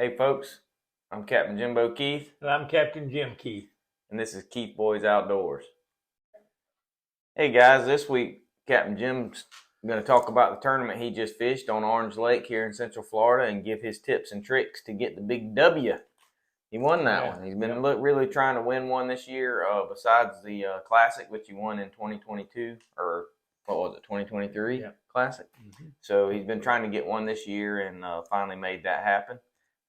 Hey folks, I'm Captain Jimbo Keith, And I'm Captain Jim Keith. and this is Keith Boys Outdoors. Hey guys, this week Captain Jim's going to talk about the tournament he just fished on Orange Lake here in Central Florida and give his tips and tricks to get the big W. He won that one. He's been really trying to win one this year, besides the Classic, which he won in 2022, or what was it, 2023 Classic. So he's been trying to get one this year and finally made that happen.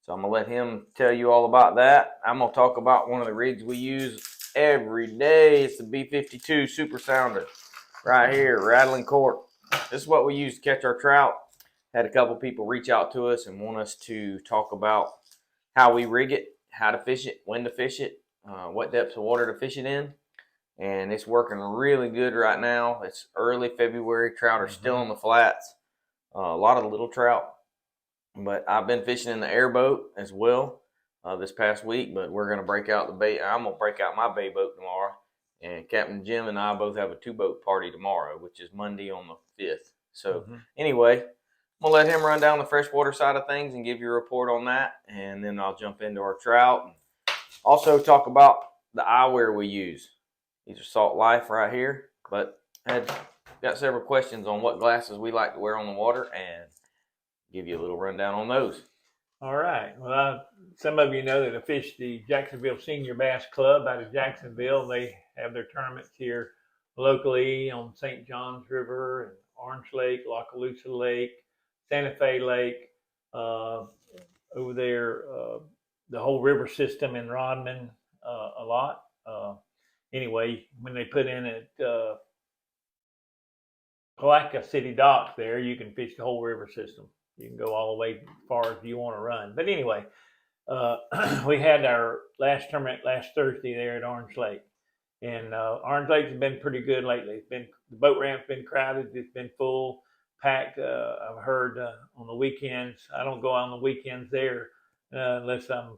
So I'm going to let him tell you all about that. I'm going to talk about one of the rigs we use every day. It's the B52 Super Sounder right here, rattling cork. This is what we use to catch our trout. Had a couple people reach out to us and want us to talk about how we rig it, how to fish it, when to fish it, what depths of water to fish it in. And it's working really good right now. It's early February. Trout are still on the flats. A lot of the little trout. But I've been fishing in the airboat as well this past week. But we're going to break out the bay. I'm going to break out my bay boat tomorrow. And Captain Jim and I both have a two-boat party tomorrow, which is Monday on the 5th. So anyway, I'm going to let him run down the freshwater side of things and give you a report on that. And then I'll jump into our trout. And also talk about the eyewear we use. These are Salt Life right here. But I got several questions on what glasses we like to wear on the water and give you a little rundown on those. All right. Well, some of you know that I fish the Jacksonville Senior Bass Club out of Jacksonville. They have their tournaments here locally on St. Johns River and Orange Lake, Lockaloosa Lake, Santa Fe Lake, over there, the whole river system in Rodman a lot. Anyway, when they put in at Palatka City Docks there, you can fish the whole river system. You can go all the way as far as you want to run. But anyway, we had our last tournament last Thursday there at Orange Lake. And Orange Lake has been pretty good lately. The boat ramp's been crowded. It's been full, packed. I've heard on the weekends. I don't go on the weekends there unless I'm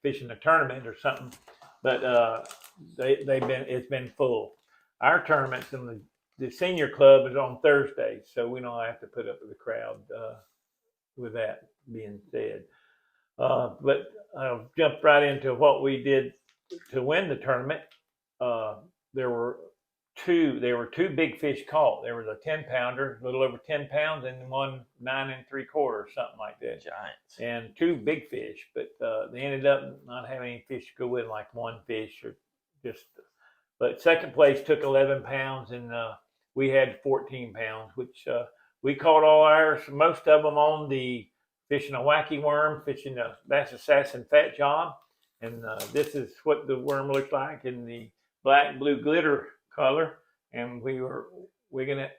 fishing a tournament or something. But it's been full. Our tournaments in the senior club is on Thursday, so we don't have to put up with the crowd. With that being said, but I'll jump right into what we did to win the tournament. There were two big fish caught. There was a 10-pounder, a little over 10 pounds, and one 9 3/4, something like that. Giants. And two big fish, but they ended up not having any fish to go with, like one fish or just. But second place took 11 pounds, and we had 14 pounds, which. We caught all ours, most of them on the fishing a wacky worm, fishing a Bass Assassin Fat John. And this is what the worm looks like in the black blue glitter color. And we were rigging it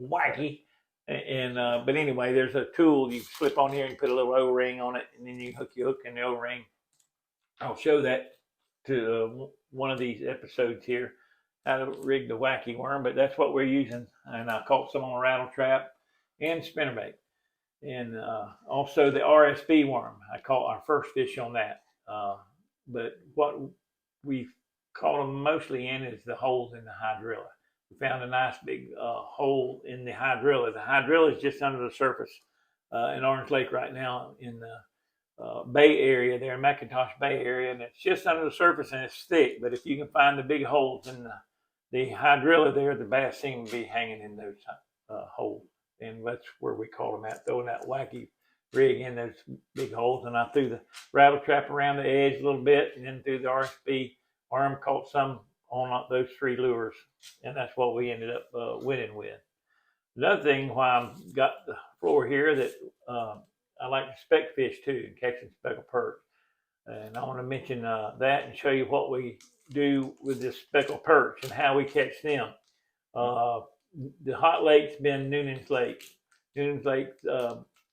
wacky. And but anyway, there's a tool you slip on here and put a little O-ring on it, and then you hook your hook in the O-ring. I'll show that to one of these episodes here. How to rig the wacky worm, but that's what we're using. And I caught some on a rattle trap and spinnerbait. And also the RSB worm. I caught our first fish on that. But what we caught them mostly in is the holes in the hydrilla. We found a nice big hole in the hydrilla. The hydrilla is just under the surface in Orange Lake right now in the Bay area there, McIntosh Bay area, and it's just under the surface and it's thick. But if you can find the big holes in the hydrilla there, the bass seem to be hanging in those holes. And that's where we caught them at, throwing that wacky rig in those big holes. And I threw the rattle trap around the edge a little bit and then threw the RSB worm, caught some on those three lures. And that's what we ended up winning with. Another thing why I've got the floor here that I like to speck fish too, catching speckled perch. And I want to mention that and show you what we do with this speckled perch and how we catch them. The hot lake's been Noonan's Lake. Noonan's Lake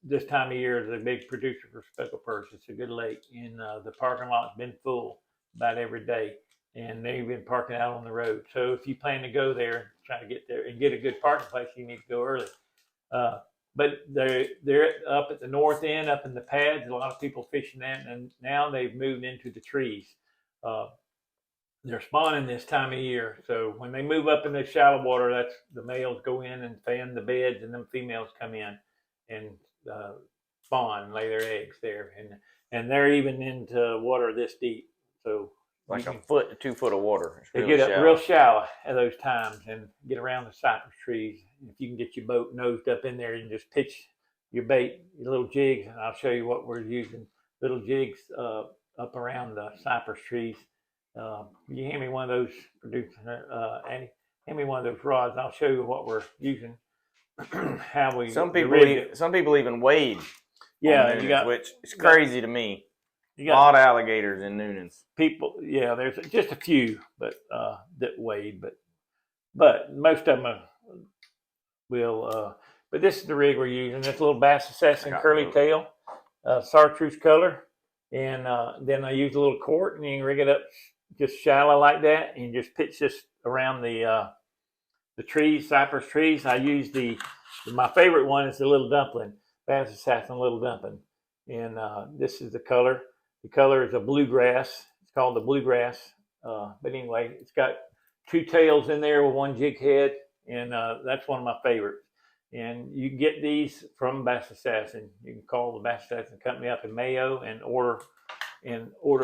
this time of year is a big producer for speckled perch. It's a good lake, and the parking lot's been full about every day, and they've been parking out on the road. So if you plan to go there, try to get there and get a good parking place, you need to go early. But they're up at the north end, up in the pads. A lot of people fishing that, and now they've moved into the trees. They're spawning this time of year. So when they move up in the shallow water, that's the males go in and fan the beds, and then females come in and spawn, lay their eggs there, and they're even into water this deep. So Like a foot to 2 foot of water. It's they really get up shallow. real shallow at those times and get around the cypress trees. If you can get your boat nosed up in there and just pitch your bait, your little jigs, and I'll show you what we're using. Little jigs up around the cypress trees. You hand me one of those, producer Andy. Hand me one of those rods. I'll show you what we're using. How we some people even wade. Yeah, Noonans, you got, which is crazy to me. You got a lot of alligators in Noonans. People, yeah, there's just a few, but that wade, but most of them will. But this is the rig we're using. This little Bass Assassin curly tail, chartreuse color, and then I use a little cord, and you can rig it up just shallow like that, and just pitch this around the trees, cypress trees. I use my favorite one is the little dumpling, Bass Assassin little dumpling, and this is the color. The color is a bluegrass. It's called the bluegrass. But anyway, it's got 2 tails in there with 1 jig head, and that's one of my favorites. And you can get these from Bass Assassin. You can call the Bass Assassin company up in Mayo and order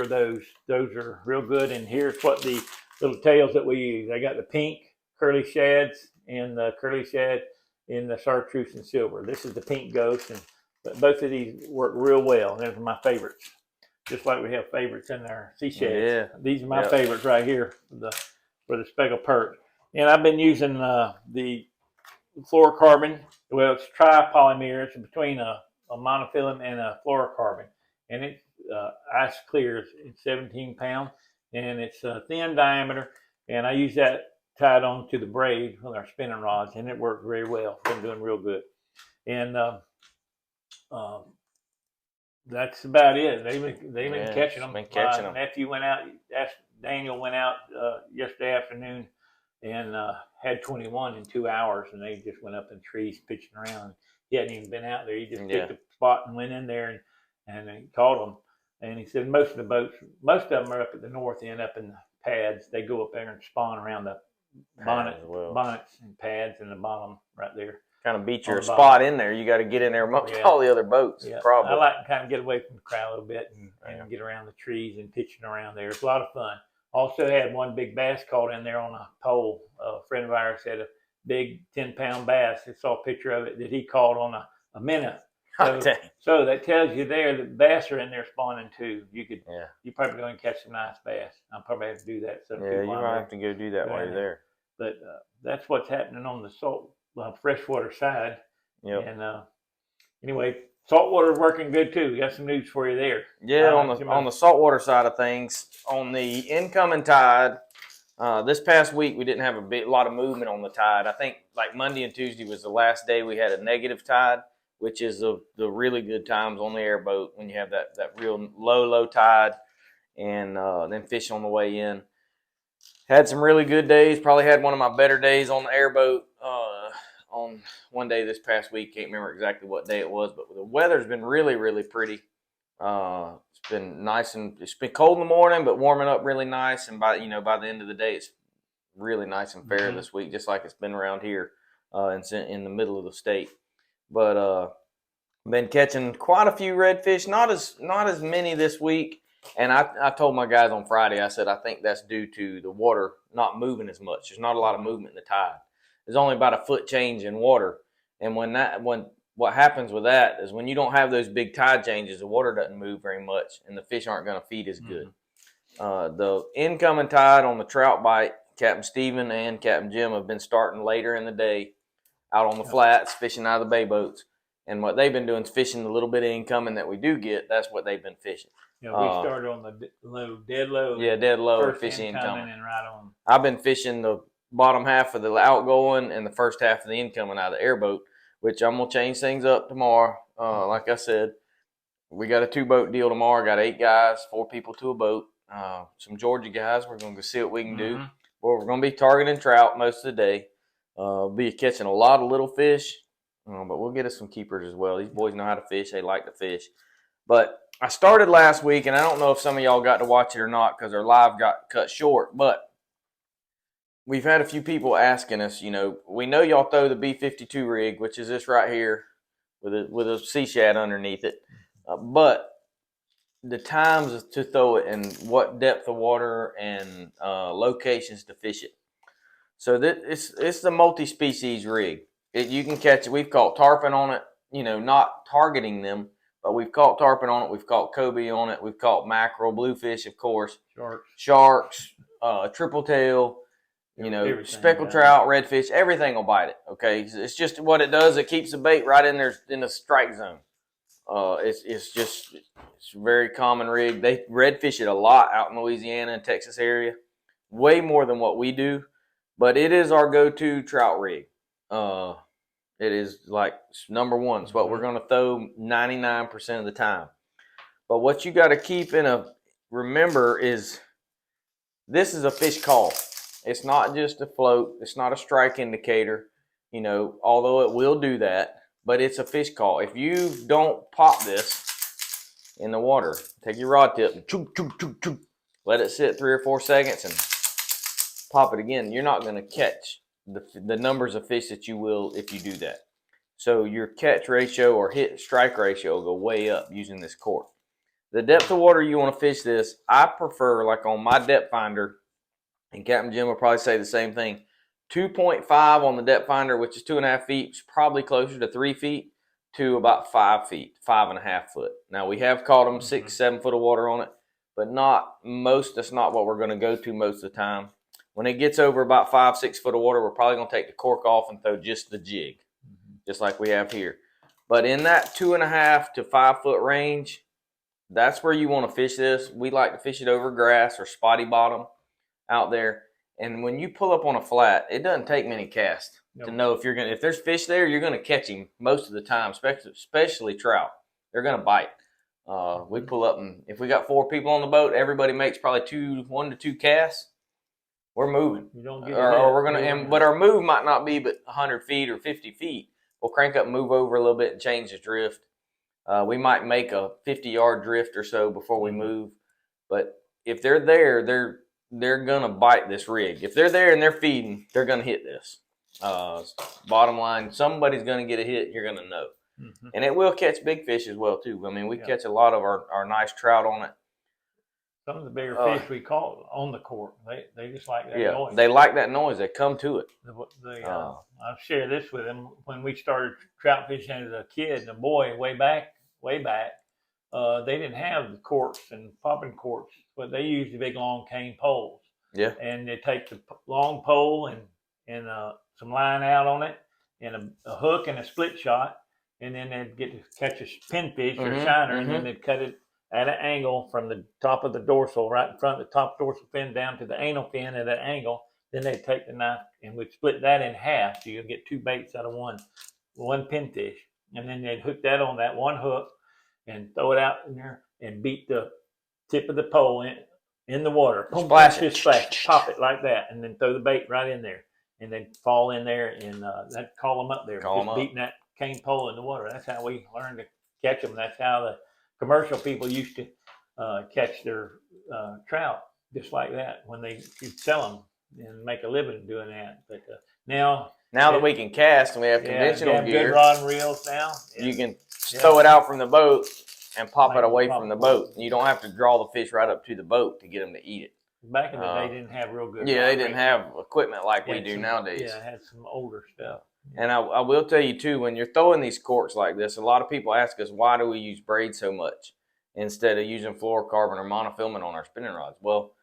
those. Those are real good. And here's what the little tails that we use. I got the pink curly shads and the curly shad in the chartreuse and silver. This is the pink ghost, and both of these work real well. Those are my favorites. Just like we have favorites in our sea shads. Yeah. These are my favorites right here for the speckled perch. And I've been using the fluorocarbon. Well, it's tripolymer. It's between a monofilament and a fluorocarbon. And it's ice clear. It's 17 pounds. And it's a thin diameter. And I use that tied on to the braid with our spinning rods. And it worked very well. Been doing real good. And that's about it. They've been catching them. My nephew went out. Daniel went out yesterday afternoon and had 21 in 2 hours, and they just went up in trees pitching around. He hadn't even been out there. He just picked a spot and went in there and he caught them. And he said most of them are up at the north end, up in the pads. They go up there and spawn around the bonnets and pads in the bottom right there. Kind of beat your spot in there. You got to get in there amongst all the other boats. Yeah. Probably. I like to kind of get away from the crowd a little bit and get around the trees and pitching around there. It's a lot of fun. Also had one big bass caught in there on a pole. A friend of ours had a big 10-pound bass. I saw a picture of it that he caught on a minnow. So that tells you there that bass are in there spawning too. You probably going to catch some nice bass. I'll probably have to do that. You might have to go do that while you're there. But that's what's happening on the freshwater side. Yep. And anyway, saltwater is working good too. We got some news for you there. Yeah, on the saltwater side of things, on the incoming tide, this past week we didn't have a lot of movement on the tide. I think like Monday and Tuesday was the last day we had a negative tide, which is the really good times on the airboat when you have that real low tide, and then fish on the way in. Had some really good days. Probably had one of my better days on the airboat on one day this past week. Can't remember exactly what day it was, but the weather's been really, really pretty. It's been nice, and it's been cold in the morning, but warming up really nice. And by the end of the day, it's really nice and fair this week, just like it's been around here in the middle of the state. But been catching quite a few redfish. Not as many this week. And I told my guys on Friday, I said, I think that's due to the water not moving as much. There's not a lot of movement in the tide. There's only about a foot change in water. And what happens with that is when you don't have those big tide changes, the water doesn't move very much and the fish aren't going to feed as good. The incoming tide on the trout bite, Captain Stephen and Captain Jim have been starting later in the day out on the flats, fishing out of the bay boats. And what they've been doing is fishing the little bit of incoming that we do get. That's what they've been fishing. Yeah, we started on the dead low. Yeah, dead low, fishing incoming. And right on. I've been fishing the bottom half of the outgoing and the first half of the incoming out of the airboat, which I'm going to change things up tomorrow. Like I said, we got a 2-boat deal tomorrow. Got 8 guys, 4 people to a boat. Some Georgia guys. We're going to go see what we can do. Well, we're going to be targeting trout most of the day. Be catching a lot of little fish, but we'll get us some keepers as well. These boys know how to fish. They like to fish. But I started last week, and I don't know if some of y'all got to watch it or not because our live got cut short, but we've had a few people asking us, we know y'all throw the B-52 rig, which is this right here, with a sea shad underneath it. But the times to throw it and what depth of water and locations to fish it. So it's the multi-species rig. You can catch it. We've caught tarpon on it. Not targeting them, but we've caught tarpon on it. We've caught cobia on it. We've caught mackerel, bluefish, of course, sharks, triple tail. Speckled trout, redfish, everything will bite it. Okay, it's just what it does. It keeps the bait right in there in the strike zone. It's a very common rig. They redfish it a lot out in Louisiana and Texas area, way more than what we do. But it is our go-to trout rig. It is like number one. It's what we're going to throw 99% of the time. But what you got to remember is this is a fish call. It's not just a float. It's not a strike indicator. Although it will do that. But it's a fish call. If you don't pop this in the water, take your rod tip and choop, choop, choop, choop, let it sit 3 or 4 seconds and pop it again, you're not going to catch the numbers of fish that you will if you do that. So your catch ratio or hit strike ratio will go way up using this cork. The depth of water you want to fish this, I prefer, like on my depth finder, and Captain Jim will probably say the same thing, 2.5 on the depth finder, which is 2.5 feet, is probably closer to 3 feet, to about 5 feet, 5.5 foot. Now we have caught them 6, 7 foot of water on it, but that's not what we're going to go to most of the time. When it gets over about 5, 6 foot of water, we're probably going to take the cork off and throw just the jig, just like we have here. But in that 2.5 to 5 foot range, that's where you want to fish this. We like to fish it over grass or spotty bottom out there. And when you pull up on a flat, it doesn't take many casts to know if there's fish there, you're gonna catch him most of the time, especially trout. They're gonna bite. We pull up, and if we got 4 people on the boat, everybody makes probably 1 to 2 casts. We're moving. You don't get or we're gonna, but our move might not be but 100 feet or 50 feet. We'll crank up, and move over a little bit, and change the drift. We might make a 50-yard drift or so before we move. But if they're there, they're going to bite this rig. If they're there and they're feeding, they're going to hit this. Bottom line, somebody's going to get a hit. You're going to know. And it will catch big fish as well, too. I mean, we catch a lot of our nice trout on it. Some of the bigger fish we caught on the cork, they just like that noise. They like that noise. They come to it. I've shared this with them. When we started trout fishing as a kid and a boy way back, they didn't have the corks and popping corks, but they used the big long cane poles. Yeah. And they take the long pole and some line out on it and a hook and a split shot, and then they'd get to catch a pinfish or shiner, and then they'd cut it at an angle from the top of the dorsal, right in front of the top dorsal fin down to the anal fin at an angle. Then they'd take the knife and we'd split that in half, so you'll get 2 baits out of one pinfish. And then they'd hook that on that one hook and throw it out in there and beat the tip of the pole in the water. Splash it. Splash, pop it like that, and then throw the bait right in there. And they'd fall in there, and that'd call them up there. Beating that cane pole in the water. That's how we learned to catch them. That's how the commercial people used to catch their trout, just like that, when they could sell them and make a living doing that. But now that we can cast and we have conventional gear, good rod and reels now, you can throw it out from the boat and pop it away from the boat. You don't have to draw the fish right up to the boat to get them to eat it. Back in the day, they didn't have real good. Yeah, they didn't have equipment like we do nowadays. Yeah, had some older stuff. And I will tell you too, when you're throwing these corks like this, a lot of people ask us, why do we use braid so much instead of using fluorocarbon or monofilament on our spinning rods? Well,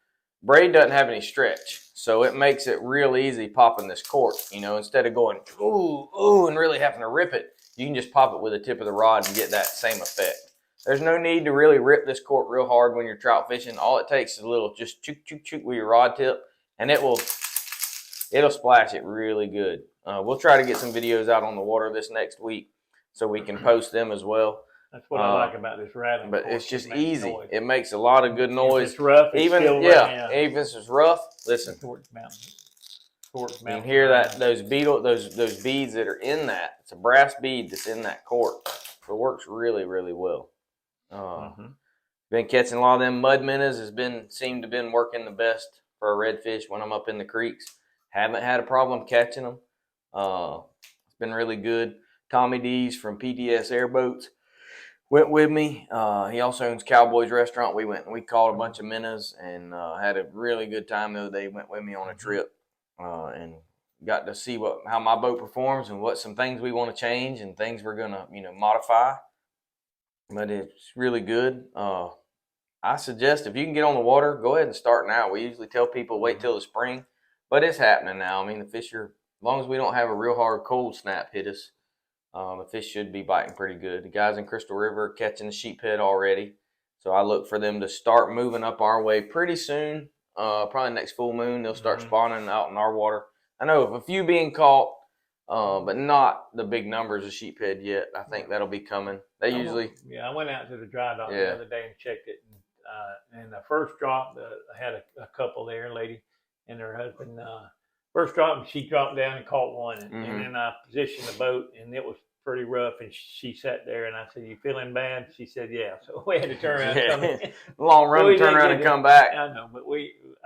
braid doesn't have any stretch, so it makes it real easy popping this cork. Instead of going ooh and really having to rip it, you can just pop it with the tip of the rod and get that same effect. There's no need to really rip this cork real hard when you're trout fishing. All it takes is a little just chook chook chook with your rod tip, and it'll splash it really good. We'll try to get some videos out on the water this next week so we can post them as well. That's what I like about this rattling. But it's just easy. It makes a lot of good noise. If it's rough, even if it's rough, listen. You can hear that those beads that are in that. It's a brass bead that's in that cork. It works really, really well. Been catching a lot of them mud minnows. Seemed to been working the best for a redfish when I'm up in the creeks. Haven't had a problem catching them. It's been really good. Tommy D's from PDS Airboats went with me. He also owns Cowboys Restaurant. We went and we caught a bunch of minnows and had a really good time the other day. Went with me on a trip and got to see how my boat performs and what some things we want to change and things we're gonna modify. But it's really good. I suggest if you can get on the water, go ahead and start now. We usually tell people wait till the spring, but it's happening now. I mean, the fish are, as long as we don't have a real hard cold snap hit us, the fish should be biting pretty good. The guys in Crystal River are catching the sheephead already, so I look for them to start moving up our way pretty soon. Probably next full moon, they'll start spawning out in our water. I know of a few being caught, but not the big numbers of sheephead yet. I think that'll be coming. They usually. Yeah, I went out to the dry dock the other day and checked it. And the first drop, I had a couple there, a lady and her husband. First drop, she dropped down and caught one. And then I positioned the boat, and it was pretty rough. And she sat there, and I said, "You feeling bad?" She said, "Yeah." So we had to turn around and come in. Long run, so turn around and come back. I know, but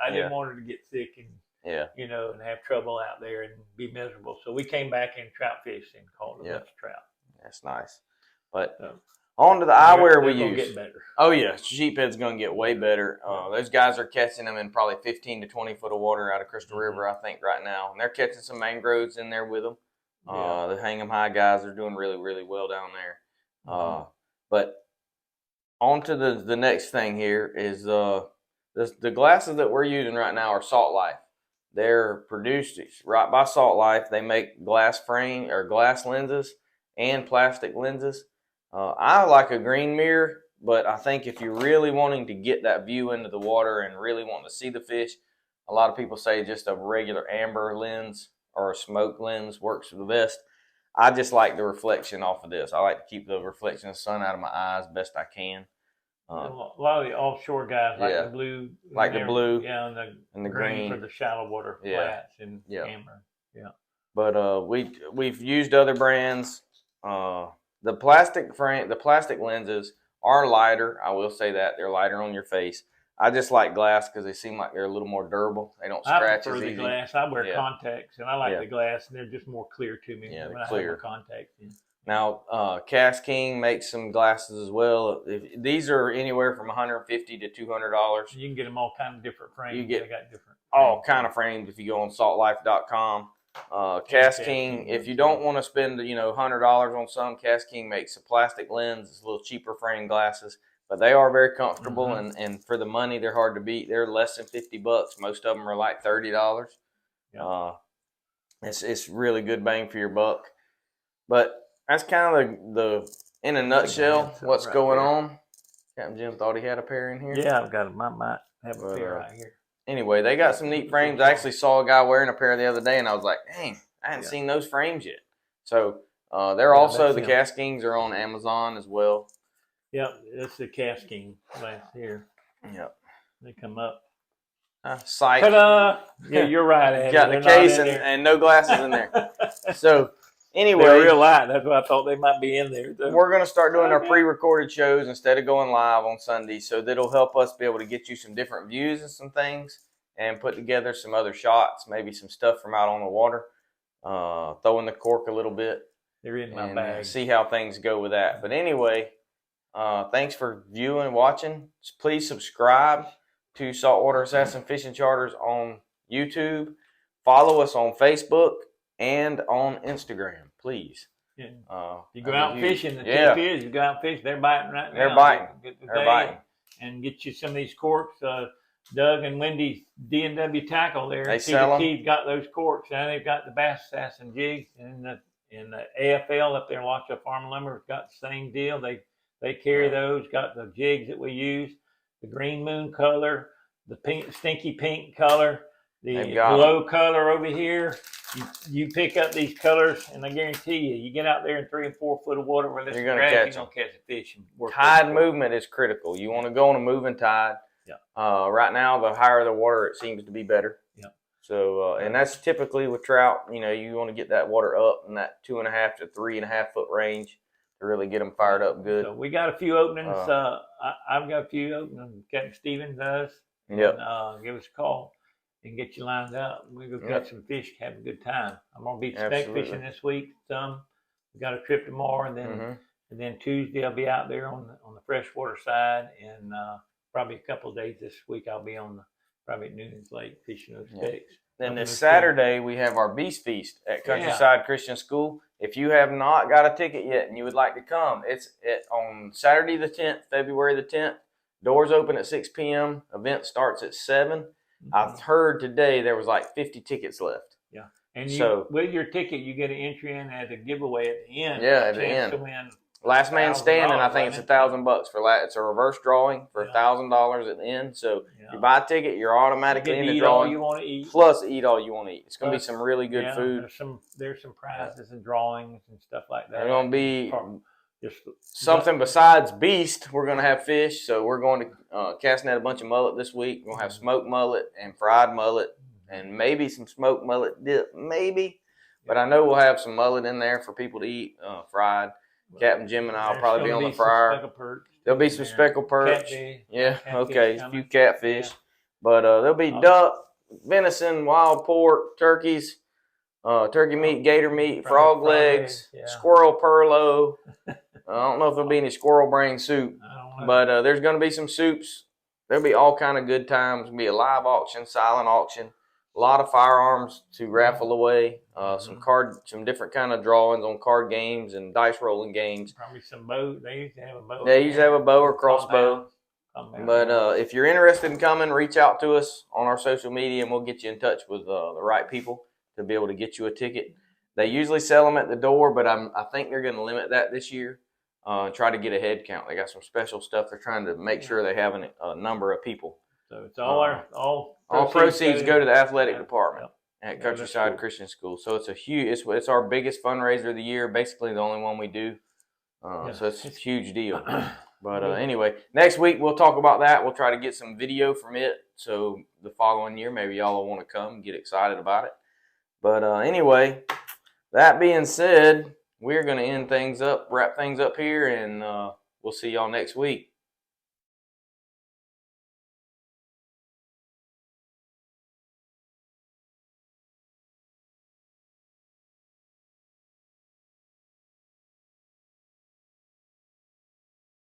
I didn't want her to get sick and and have trouble out there and be miserable. So we came back and trout fished and caught a bunch of trout. That's nice. But on to the eyewear we use. Get better. Oh yeah, sheephead's gonna get way better. Those guys are catching them in probably 15 to 20 foot of water out of Crystal River, I think, right now, and they're catching some mangroves in there with them. The Hang 'em High guys are doing really, really well down there. But on to the next thing here is the glasses that we're using right now are Salt Life. They're produced right by Salt Life. They make glass frame or glass lenses and plastic lenses. I like a green mirror, but I think if you're really wanting to get that view into the water and really wanting to see the fish, a lot of people say just a regular amber lens or a smoke lens works the best. I just like the reflection off of this. I like to keep the reflection of the sun out of my eyes best I can. A lot of the offshore guys like the blue. And the green for the shallow water flats and amber. Yeah. But we've used other brands. The plastic lenses are lighter. I will say that they're lighter on your face. I just like glass because they seem like they're a little more durable. They don't scratch as easy. I prefer the glass. I wear contacts, and I like the glass, and they're just more clear to me when I have my contacts in. Now, Cast King makes some glasses as well. These are anywhere from $150 to $200. You can get them all kind of different frames. You get all kind of frames if you go on saltlife.com. Cast King, if you don't want to spend $100 on some, Cast King makes a plastic lens. It's a little cheaper frame glasses, but they are very comfortable and for the money they're hard to beat. They're less than $50. Most of them are like $30. It's really good bang for your buck. But that's kind of the in a nutshell what's going on. Captain Jim thought he had a pair in here. Yeah, I've got a might have a pair right here. Anyway, they got some neat frames. I actually saw a guy wearing a pair the other day, and I was like, dang, I hadn't seen those frames yet. So they're also, the Cast Kings are on Amazon as well. Yep, that's the Cast King glass here. Yep. They come up. Sight. Ta-da! Yeah, you're right, Andy. Got the case and no glasses in there. So anyway. They're real light. That's why I thought they might be in there. We're going to start doing our pre-recorded shows instead of going live on Sundays. So that'll help us be able to get you some different views and some things and put together some other shots, maybe some stuff from out on the water, throw in the cork a little bit. They're in my bag. See how things go with that. But anyway, thanks for viewing and watching. Please subscribe to Saltwater Assassin Fishing Charters on YouTube. Follow us on Facebook and on Instagram, please. Yeah. You go out fishing, the tip is you go out fishing, they're biting right now. They're biting. They're biting. And get you some of these corks. Doug and Wendy's D&W Tackle there. They sell them. Keith got those corks. Now they've got the Bass Assassin jigs. And the AFL up there in Lockjaw Farm and Lumber got the same deal. They carry those, got the jigs that we use, the green moon color, the pink, stinky pink color, the glow color over here. You pick up these colors, and I guarantee you get out there in 3 and 4 foot of water where you're going to catch a fish. Tide movement is critical. You want to go on a moving tide. Yeah. Right now, the higher the water, it seems to be better. Yeah. So, and that's typically with trout. You want to get that water up in that 2.5 to 3.5 foot range to really get them fired up good. So we got a few openings. I've got a few openings. Captain Stephen does. Yep. Give us a call and get you lined up. We go catch some fish, have a good time. I'm gonna be spec fishing this week. We got a trip tomorrow, and then Mm-hmm. and then Tuesday I'll be out there on the freshwater side, and probably a couple of days this week I'll be on probably at Noonan's Lake fishing those sticks. Then this Saturday we have our Beast Feast at Countryside Christian School. If you have not got a ticket yet and you would like to come, it's on Saturday the 10th, February the 10th. Doors open at 6 p.m. Event starts at 7. I've heard today there was like 50 tickets left. Yeah. And so with your ticket, you get an entry in as a giveaway at the end. Yeah, at the end. To win last man standing, I think it's $1,000 for that. It's a reverse drawing for $1,000 at the end. So if you buy a ticket, you're automatically in the drawing. Eat all you want to eat. Plus, eat all you want to eat. It's going to be some really good food. There's some prizes and drawings and stuff like that. There's going to be just something besides beast. We're going to have fish. So we're going to cast net a bunch of mullet this week. We're going to have smoked mullet and fried mullet and maybe some smoked mullet dip, maybe. But I know we'll have some mullet in there for people to eat fried. Captain Jim and I will probably be on the fryer. There'll be some speckled perch. Yeah, okay, a few catfish. Yeah. But there'll be duck, venison, wild pork, turkeys, turkey meat, gator meat, frog legs, squirrel purlo. I don't know if there'll be any squirrel brain soup, but there's going to be some soups. There'll be all kind of good times. There'll be a live auction, silent auction. A lot of firearms to raffle away. Some different kind of drawings on card games and dice rolling games. Probably some bow. They usually have a bow. They usually have a bow or crossbow. But if you're interested in coming, reach out to us on our social media, and we'll get you in touch with the right people to be able to get you a ticket. They usually sell them at the door, but I think they're going to limit that this year. Try to get a head count. They got some special stuff. They're trying to make sure they have a number of people. So it's all proceeds go to the athletic department at Countryside Christian School. So it's it's our biggest fundraiser of the year, basically the only one we do. So it's a huge deal. But anyway, next week we'll talk about that. We'll try to get some video from it. So the following year, maybe y'all will want to come and get excited about it. But anyway, that being said, we're going to wrap things up here, and we'll see y'all next week.